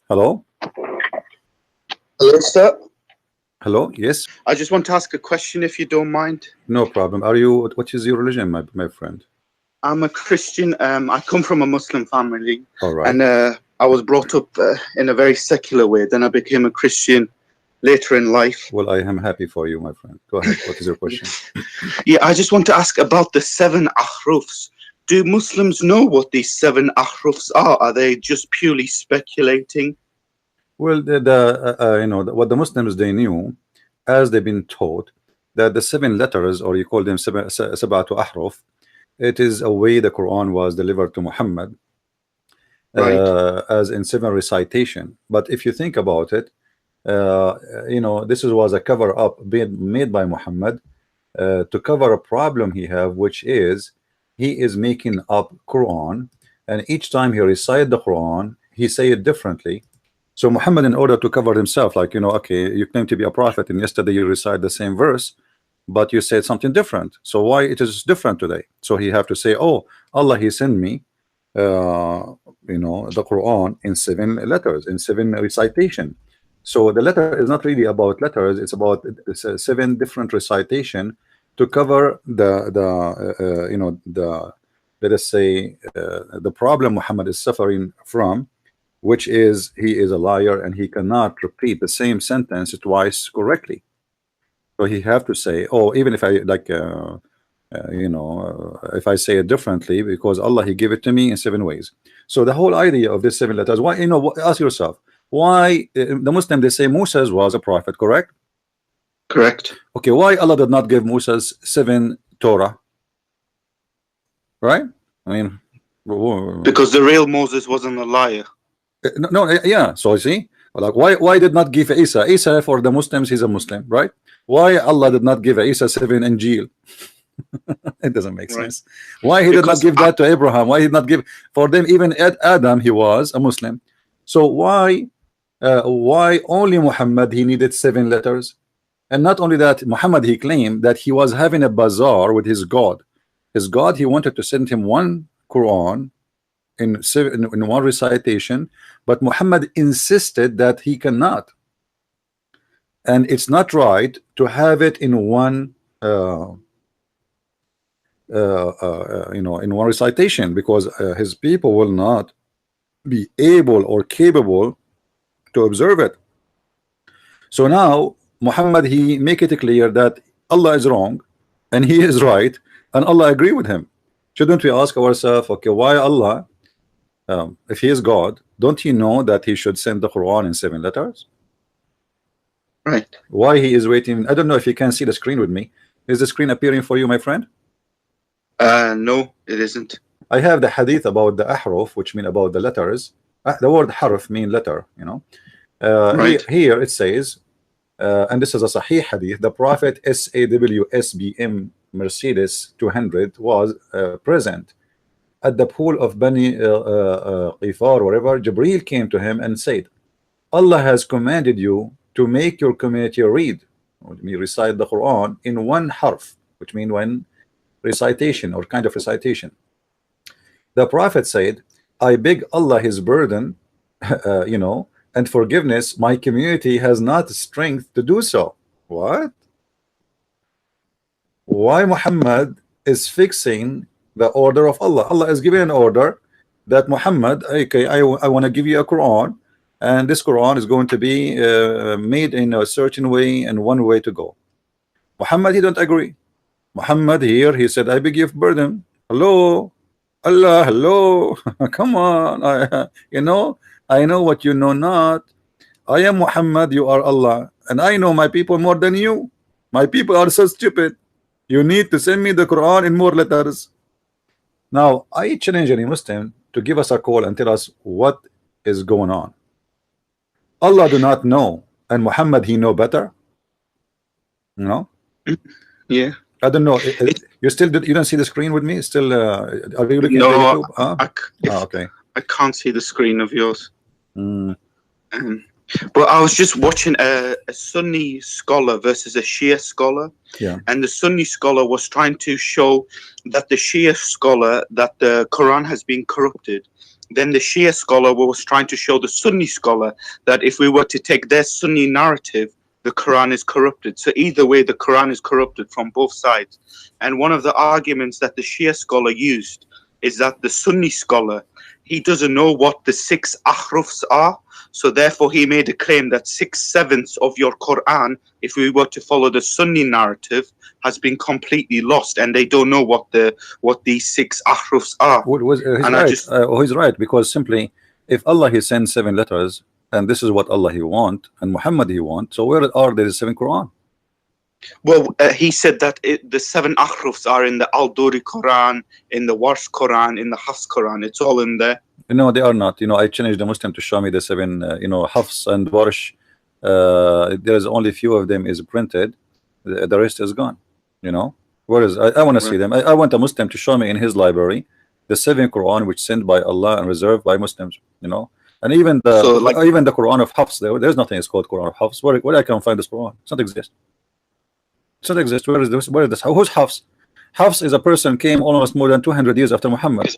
Hello? Hello, sir. Hello? Yes? I just want to ask a question if you don't mind. No problem. Are you, what is your religion, my friend? I'm a Christian. I come from a Muslim family, All right. and I was brought up in a very secular way. Then I became a Christian later in life. Well, I am happy for you, my friend. Go ahead. What is your question? Yeah, I just want to ask about the 7 ahrufs. Do Muslims know what these 7 ahrufs are? Are they just purely speculating? Well, you know, what the Muslims, they knew, as they've been taught, that the 7 letters, or you call them sab'atu ahruf, it is a way the Quran was delivered to Muhammad, Right. as in 7 recitation. But if you think about it, you know, this was a cover up being made by Muhammad to cover a problem he have, which is he is making up Quran, and each time he recite the Quran, he say it differently. So Muhammad, in order to cover himself, like, you know, okay, you claim to be a prophet, and yesterday you recite the same verse, but you said something different. So why it is different today? So he have to say, oh, Allah, he sent me, you know, the Quran in 7 letters, in 7 recitation. So the letter is not really about letters; it's about 7 different recitation to cover the you know, the, let us say, the problem Muhammad is suffering from, which is he is a liar and he cannot repeat the same sentence twice correctly. So he have to say, oh, even if I like, you know, if I say it differently, because Allah, he gave it to me in 7 ways. So the whole idea of this 7 letters, why, you know, ask yourself, why the Muslim, they say Moses was a prophet, correct? Correct. Okay, why Allah did not give Moses 7 Torah? Right? I mean, Because the real Moses wasn't a liar. no, yeah. So you see, like, why did not give Isa? Isa, for the Muslims, he's a Muslim, right? Why Allah did not give Isa 7 Injil? It doesn't make sense. Why he did not give that to Abraham? Why he did not give for them? Even Adam, he was a Muslim. So why only Muhammad, he needed 7 letters? And not only that, Muhammad, he claimed that he was having a bazaar with his God. His God, he wanted to send him 1 Quran in 1 recitation, but Muhammad insisted that he cannot, and it's not right to have it in 1 you know, in 1 recitation, because his people will not be able or capable to observe it. So now Muhammad, he make it clear that Allah is wrong and he is right, and Allah agree with him. Shouldn't we ask ourselves, okay, why Allah, if he is God, don't he know that he should send the Quran in 7 letters? Right. Why he is waiting? I don't know if you can see the screen with me. Is the screen appearing for you, my friend? No, it isn't. I have the hadith about the ahruf, which mean about the letters. The word harf mean letter, you know. Right. Here it says, and this is a Sahih hadith, the Prophet SAWSBM Mercedes 200 was present at the pool of Bani Qifar, wherever. Jibreel came to him and said, Allah has commanded you to make your community read, or recite the Quran in 1 harf, which means 1 recitation or kind of recitation. The Prophet said, I beg Allah his burden, you know, and forgiveness. My community has not strength to do so. What? Why Muhammad is fixing the order of Allah? Allah is giving an order that Muhammad, okay, I want to give you a Quran, and this Quran is going to be made in a certain way and 1 way to go. Muhammad, he don't agree. Muhammad here, he said, I beg you burden. Hello, Allah, hello. Come on, you know, I know what you know not. I am Muhammad, you are Allah, and I know my people more than you. My people are so stupid. You need to send me the Quran in more letters. Now I challenge any Muslim to give us a call and tell us what is going on. Allah do not know, and Muhammad, he know better. No. Yeah. I don't know. You still you don't see the screen with me? Still, are you looking at No, YouTube? Huh? Okay. I can't see the screen of yours. But I was just watching a Sunni scholar versus a Shia scholar. Yeah. And the Sunni scholar was trying to show that the Shia scholar, that the Quran has been corrupted. then the Shia scholar was trying to show the Sunni scholar that if we were to take their Sunni narrative, the Quran is corrupted. So either way, the Quran is corrupted from both sides. And one of the arguments that the Shia scholar used is that the Sunni scholar, he doesn't know what the 6 ahrufs are. So therefore, he made a claim that 6/7 of your Quran, if we were to follow the Sunni narrative, has been completely lost, and they don't know what these 6 ahrufs are. He's And right. I just He's right, because simply, if Allah he sends 7 letters, and this is what Allah he want, and Muhammad he want, so where are the 7 Quran? Well, he said that the 7 ahrufs are in the Al-Duri Quran, in the Warsh Quran, in the Hafs Quran. It's all in there. No, they are not. I challenged the Muslim to show me the 7, Hafs and Warsh. There is only few of them is printed. The rest is gone. Whereas I want to see them. I want a Muslim to show me in his library the 7 Quran which sent by Allah and reserved by Muslims. And even the Quran of Hafs, there's nothing is called Quran of Hafs. Where I can find this Quran? It doesn't exist. It doesn't exist. Where is this? Where is this? Who's Hafs? Hafs is a person came almost more than 200 years after Muhammad.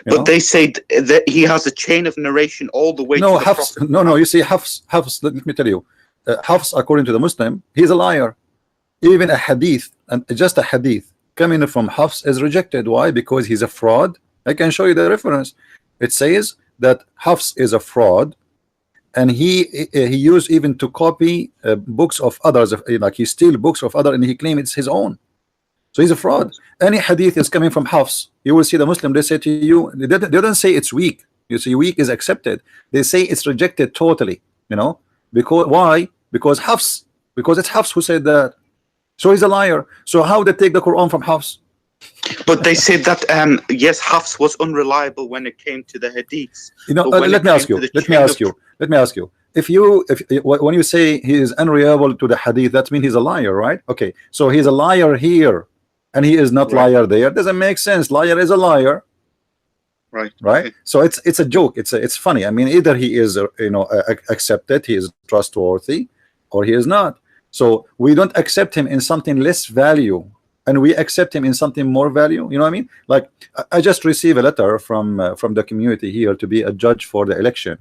But they say that he has a chain of narration all the way to the Hafs. Prophet. No. You see, Hafs. Let me tell you, Hafs, according to the Muslim, he's a liar. Even a hadith, and just a hadith coming from Hafs is rejected. Why? Because he's a fraud. I can show you the reference. It says that Hafs is a fraud, and he used even to copy books of others. Like he steal books of others, and he claims it's his own. So he's a fraud. Any hadith is coming from Hafs. You will see the Muslim, they say to you, they don't say it's weak. You see, weak is accepted. They say it's rejected totally. Because why? Because it's Hafs who said that. So he's a liar. So how they take the Quran from Hafs? But they said that yes, Hafs was unreliable when it came to the hadiths. Let me ask you. When you say he is unreliable to the hadith, that means he's a liar, right? Okay, so he's a liar here, and he is not liar there. Doesn't make sense. Liar is a liar, right? Okay. So it's a joke. It's funny. I mean, either he is accepted, he is trustworthy, or he is not. So we don't accept him in something less value, and we accept him in something more value. You know what I mean? Like I just received a letter from the community here to be a judge for the election.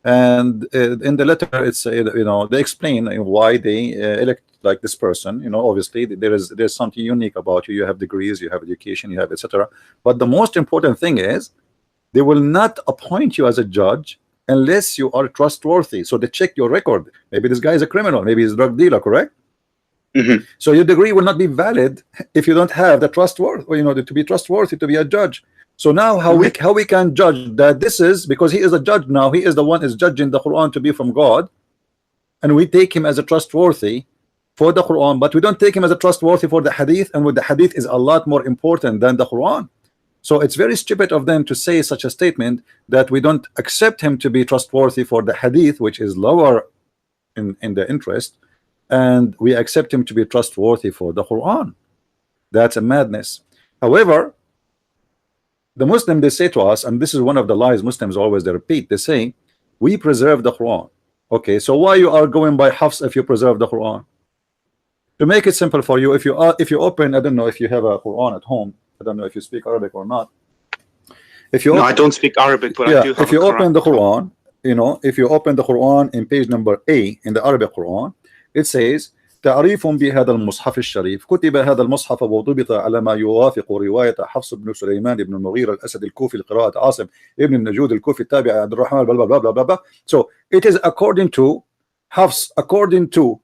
And in the letter it's they explain why they elect like this person. Obviously there's something unique about you. You have degrees, you have education, you have etc. But the most important thing is they will not appoint you as a judge unless you are trustworthy. So they check your record. Maybe this guy is a criminal, maybe he's a drug dealer, correct? So your degree will not be valid if you don't have the trustworthy, to be trustworthy to be a judge. So now how we can judge that this is because he is a judge now, he is the one is judging the Quran to be from God, and we take him as a trustworthy for the Quran, but we don't take him as a trustworthy for the hadith, and with the hadith is a lot more important than the Quran. So it's very stupid of them to say such a statement that we don't accept him to be trustworthy for the hadith, which is lower in the interest, and we accept him to be trustworthy for the Quran. That's a madness. However, the Muslim, they say to us, and this is one of the lies Muslims always they repeat, they say we preserve the Quran. Okay, so why you are going by Hafs if you preserve the Quran? To make it simple for you, if you open, I don't know if you have a Quran at home, I don't know if you speak Arabic or not. No, I don't speak Arabic, but I do have if you open the Quran, if you open the Quran in page number A in the Arabic Quran, it says تعريف بهذا المصحف الشريف كتب هذا المصحف وضبط على ما يوافق رواية حفص بن سليمان بن المغيرة الأسد الكوفي لقراءة عاصم ابن النجود الكوفي التابع عبد الرحمن blah blah blah blah blah. So it is according to Hafs, according to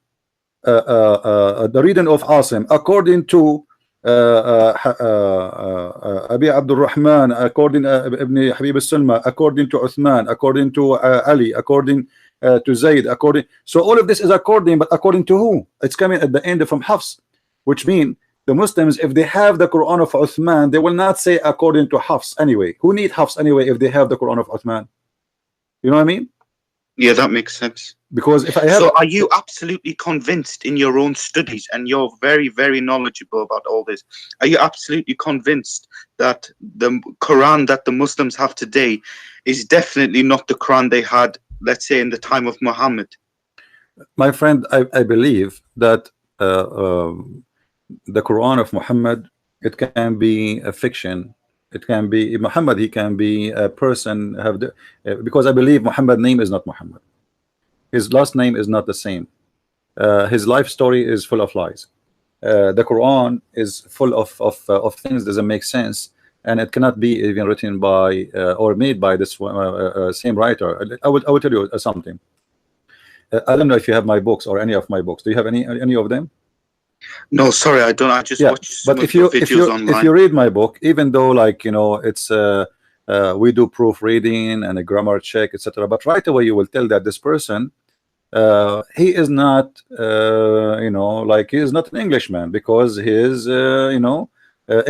the reading of Asim, according to Abi Abdul Rahman, according Ibn Habib al-Sulma, according to Uthman, according to Ali, according to Zayd, according. So all of this is according, but according to who? It's coming at the end from Hafs, which means the Muslims, if they have the Quran of Uthman, they will not say according to Hafs anyway. Who need Hafs anyway if they have the Quran of Uthman? You know what I mean? Yeah, that makes sense. Because if I have, so are you absolutely convinced in your own studies, and you're very, very knowledgeable about all this, are you absolutely convinced that the Quran that the Muslims have today is definitely not the Quran they had, let's say, in the time of Muhammad? My friend, I believe that the Quran of Muhammad, it can be a fiction It can be Muhammad. He can be a person have the, because I believe Muhammad name is not Muhammad. His last name is not the same. His life story is full of lies. The Quran is full of things doesn't make sense, and it cannot be even written by or made by this same writer. I will tell you something. I don't know if you have my books or any of my books. Do you have any of them? No, sorry, I don't. I just watch some but of your videos online. if you read my book, even though like it's we do proofreading and a grammar check, etc., but right away you will tell that this person he is not like he is not an Englishman, because his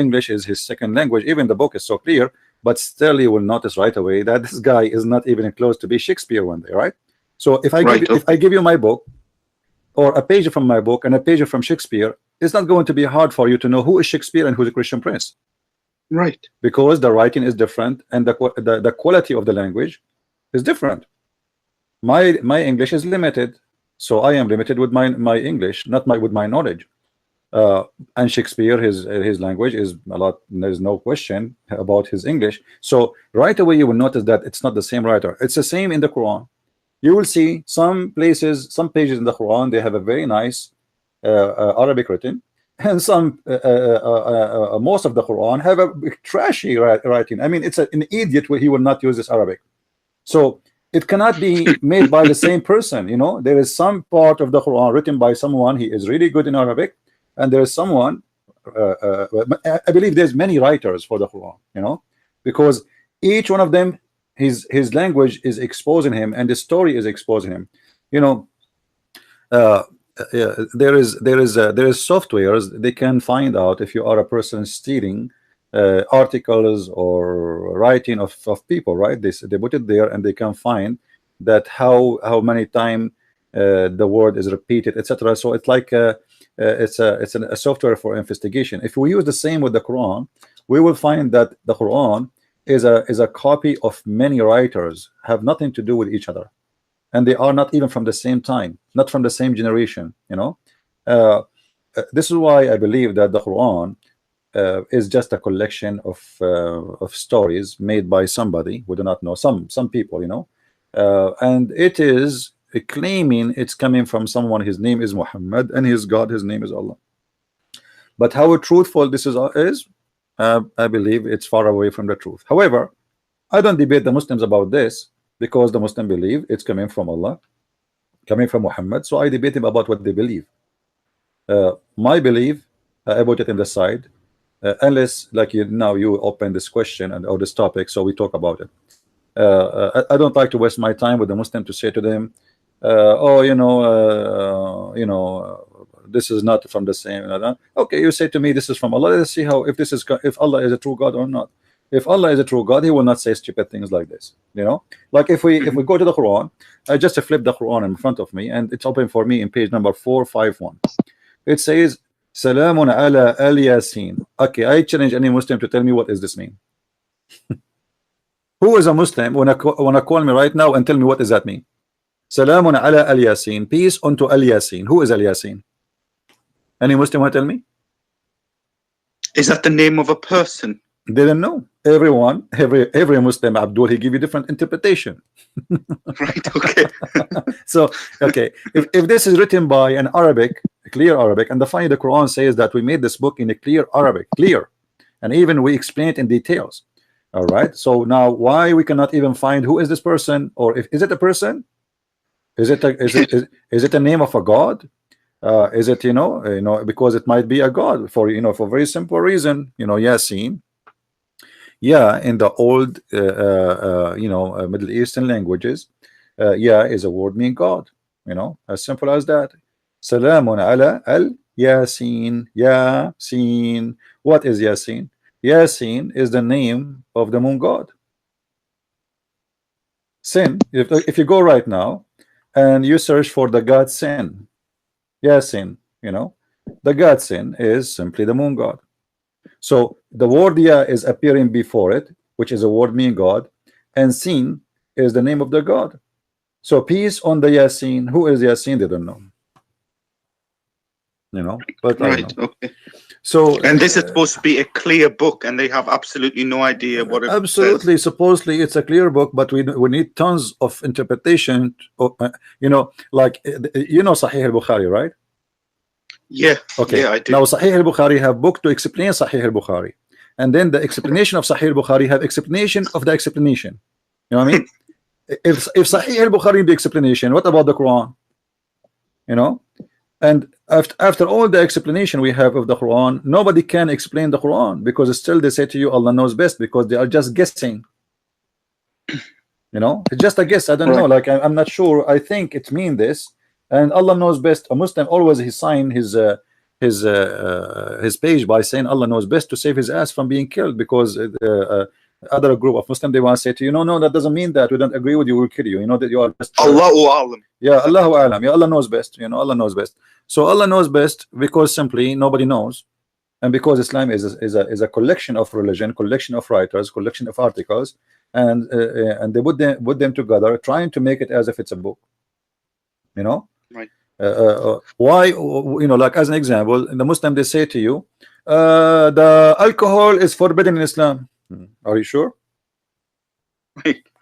English is his second language. Even the book is so clear, but still you will notice right away that this guy is not even close to be Shakespeare one day, right? So if I give you my book, or a page from my book and a page from Shakespeare, it's not going to be hard for you to know who is Shakespeare and who is the Christian Prince, right? Because the writing is different and the quality of the language is different. My English is limited, so I am limited with my English, not with my knowledge. And Shakespeare, his language is a lot. There's no question about his English. So right away you will notice that it's not the same writer. It's the same in the Quran. You will see some places, some pages in the Quran, they have a very nice Arabic written, and some most of the Quran have a trashy writing. I mean, it's an idiot where he will not use this Arabic. So it cannot be made by the same person. There is some part of the Quran written by someone, he is really good in Arabic, and there is someone I believe there's many writers for the Quran, because each one of them, his language is exposing him, and the story is exposing him. There is softwares they can find out if you are a person stealing articles or writing of people, right? They put it there, and they can find that how many times the word is repeated, etc. So it's like it's a software for investigation. If we use the same with the Quran, we will find that the Quran is a copy of many writers, have nothing to do with each other, and they are not even from the same time, not from the same generation. This is why I believe that the Quran is just a collection of stories made by somebody we do not know, some people, and it is claiming it's coming from someone. His name is Muhammad, and his God, his name is Allah. But how truthful this is I believe it's far away from the truth. However, I don't debate the Muslims about this, because the Muslim believe it's coming from Allah, coming from Muhammad. So I debate them about what they believe. My belief, I put it in the side, unless like now you open this question or this topic, so we talk about it. I don't like to waste my time with the Muslim to say to them, this is not from the same. Okay, you say to me this is from Allah. Let's see if Allah is a true God or not. If Allah is a true God, he will not say stupid things like this. Like if we go to the Quran, I just flip the Quran in front of me, and it's open for me in page number 451. It says Salamun ala al Yasin. Okay, I challenge any Muslim to tell me what does this mean. Who is a Muslim wanna call me right now and tell me what does that mean? Salamun ala al Yasin, peace unto al Yasin. Who is al Yasin? Any Muslim want to tell me? Is that the name of a person? They don't know. Every Muslim, Abdul, he give you different interpretation. Right. Okay. So okay, if this is written by an Arabic, clear Arabic, and the Quran says that we made this book in a clear Arabic, and even we explain it in details. All right. So now, why we cannot even find who is this person, or is it a person? Is it a name of a god? Is it because it might be a god for for very simple reason, Yasin. Yeah, in the old Middle Eastern languages, is a word meaning God, as simple as that. Salamun ala al Yasin. Yasin. What is Yasin? Yasin is the name of the moon god. Sin, if you go right now and you search for the god Sin, Yasin, the god Sin is simply the moon god. So the word Ya is appearing before it, which is a word meaning God, and Sin is the name of the God. So peace on the Yasin. Who is Yasin? They don't know. But right. Okay. So And this is supposed to be a clear book, and they have absolutely no idea what it absolutely, says. supposedly it's a clear book, but we need tons of interpretation. You know, like you know Sahih al-Bukhari, right? Yeah, Okay. yeah, I do. Now Sahih al-Bukhari have book to explain Sahih al-Bukhari, and then the explanation of Sahih al-Bukhari have explanation of the explanation. You know what I mean? If Sahih al-Bukhari the explanation, what about the Quran? You know, and after all the explanation we have of the Quran, nobody can explain the Quran, because still they say to you Allah knows best, because they are just guessing. You know, it's just a guess. I don't know, like I'm not sure. I think it means this, and Allah knows best. A Muslim always he sign his page by saying Allah knows best, to save his ass from being killed, because other group of Muslim, they want to say to you, no, that doesn't mean that, we don't agree with you, we'll kill you. You know that you are just Allahu A'lam. yeah, Allahu A'lam. Yeah, Allah knows best. You know, Allah knows best. So Allah knows best because simply nobody knows, and because Islam is a collection of religion, collection of writers, collection of articles, and they put them together, trying to make it as if it's a book. You know, right? Why? You know, like as an example, in the Muslim they say to you, the alcohol is forbidden in Islam. Are you sure?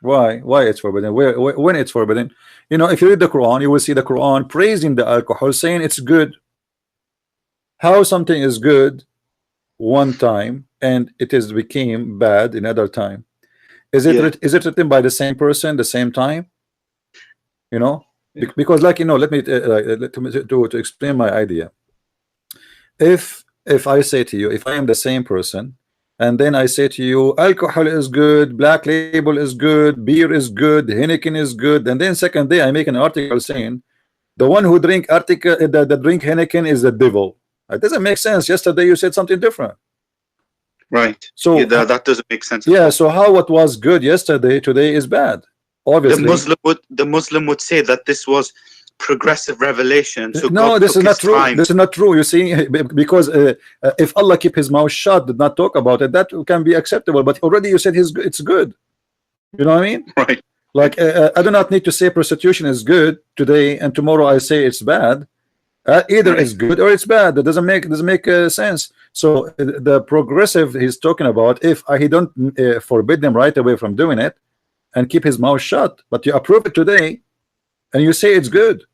Right. Why it's forbidden? When it's forbidden? You know, if you read the Quran, you will see the Quran praising the alcohol, saying it's good. How something is good one time and it is became bad another time? Is it is it written by the same person, the same time? You know, because like, you know, let me to explain my idea. If I say to you, if I am the same person, and then I say to you, alcohol is good, Black Label is good, beer is good, Heineken is good, and then second day I make an article saying the one who drink the drink Heineken is the devil. It doesn't make sense. Yesterday you said something different. Right. So yeah, that doesn't make sense. Yeah. So how what was good yesterday today is bad? Obviously, the Muslim would say that this was progressive revelation. So no, God this is not true. time. This is not true. You see, because if Allah keep his mouth shut, did not talk about it, that can be acceptable. But already you said it's good. You know what I mean? Right. Like I do not need to say prostitution is good today and tomorrow I say it's bad. Either it's good or it's bad. That doesn't make sense. So the progressive he's talking about, if he don't forbid them right away from doing it and keep his mouth shut, but you approve it today and you say it's good,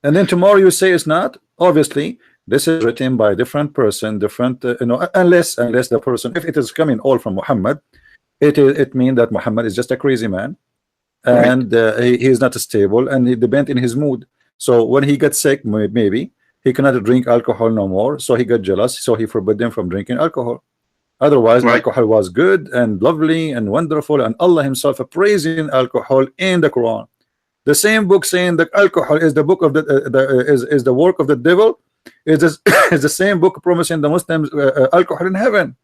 and then tomorrow you say it's not. Obviously, this is written by a different person, different you know, unless the person, if it is coming all from Muhammad, it means that Muhammad is just a crazy man, and he is not stable, and he depends in his mood. So when he gets sick, maybe he cannot drink alcohol no more, so he got jealous, so he forbid them from drinking alcohol. Otherwise, alcohol was good and lovely and wonderful, and Allah himself praising alcohol in the Quran. The same book saying that alcohol is the book of is the work of the devil is the same book promising the Muslims alcohol in heaven.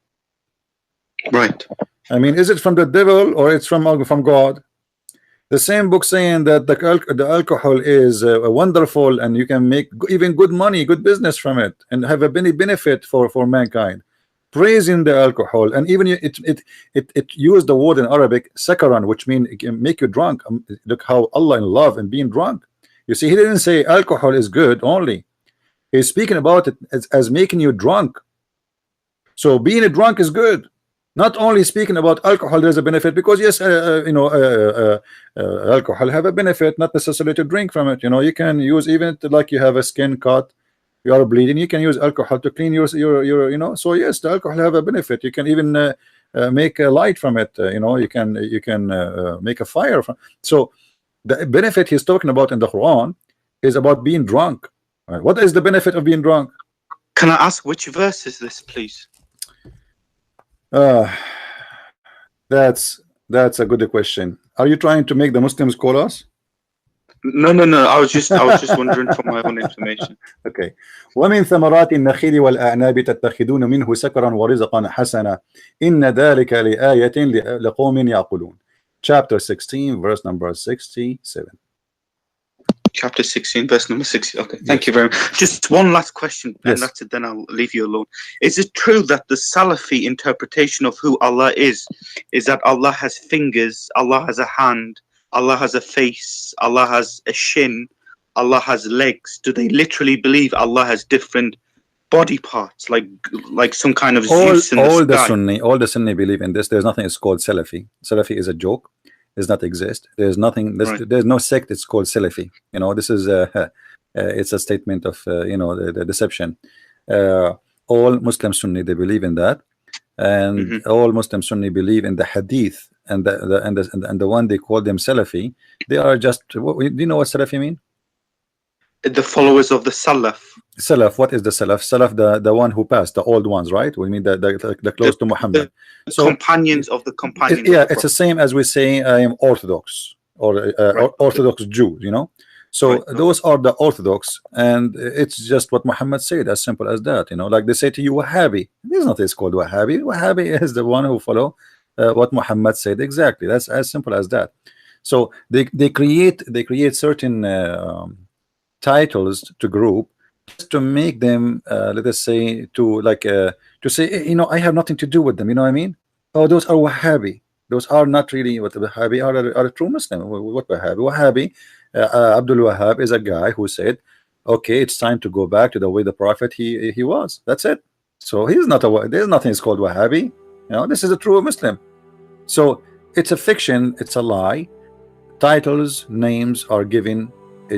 Right. I mean, is it from the devil or it's from God? The same book saying that the alcohol is wonderful and you can make even good money, good business from it, and have a benefit for mankind. Praising the alcohol, and even it used the word in Arabic sakaran, which means it can make you drunk. Look how Allah in love and being drunk. You see, he didn't say alcohol is good only. He's speaking about it as making you drunk. So being a drunk is good. Not only speaking about alcohol, there's a benefit, because yes, you know, alcohol have a benefit, not necessarily to drink from it. You know, you can use, even like you have a skin cut, you are bleeding, you can use alcohol to clean your you know. So yes, the alcohol have a benefit. You can even make a light from it. You know, you can make a fire from. So the benefit he's talking about in the Quran is about being drunk. Right? What is the benefit of being drunk? Can I ask which verse is this, please? That's a good question. Are you trying to make the Muslims call us? No. I was just wondering for my own information. Okay. ومن ثمرات النخيل والأعناب تتخذون منه سكرا ورزقا حسنا إن ذلك لآية لقوم يعقلون. Chapter 16, verse number 67. Chapter 16, verse number 60. Okay, thank you very much. Just one last question, and that's it, then I'll leave you alone. Is it true that the Salafi interpretation of who Allah is that Allah has fingers, Allah has a hand, Allah has a face, Allah has a shin, Allah has legs? Do they literally believe Allah has different body parts, like some kind of all Zeus in the sky. all the Sunni believe in this. There's nothing it's called Salafi. Salafi is a joke, does not exist. There's nothing, there's no sect it's called Salafi. You know, this is it's a statement of you know, the deception. All Muslim Sunni, they believe in that, and all Muslim Sunni believe in the hadith, and the one they call them Salafi, they are just, do you know what Salafi mean? The followers of the Salaf. Salaf, what is the Salaf? Salaf, the one who passed, the old ones, right? We mean the close to Muhammad. So companions of the companions. Yeah, it's the same as we say I am Orthodox or Orthodox Jew, you know. So those are the Orthodox, and it's just what Muhammad said, as simple as that, you know. Like they say to you, Wahhabi. There's nothing called Wahhabi. Wahhabi is the one who follow what Muhammad said exactly. That's as simple as that. So they create certain titles to group just to make them let us say to say, you know, I have nothing to do with them, you know what I mean? Oh, those are Wahhabi. Those are not really what Wahhabi are a true Muslim. What Wahhabi? Abdul Wahhab is a guy who said, okay, it's time to go back to the way the Prophet he was. That's it. So he's not there's nothing is called Wahhabi. You know, this is a true Muslim. So it's a fiction, it's a lie. Titles, names are given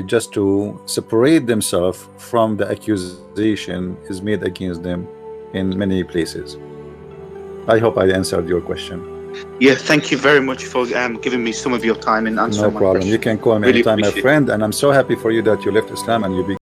just to separate themselves from the accusation is made against them in many places. I hope I answered your question. Yeah, thank you very much for giving me some of your time and answering no problem. my question. You can call me Really anytime, my appreciate it. friend, and I'm so happy for you that you left Islam and you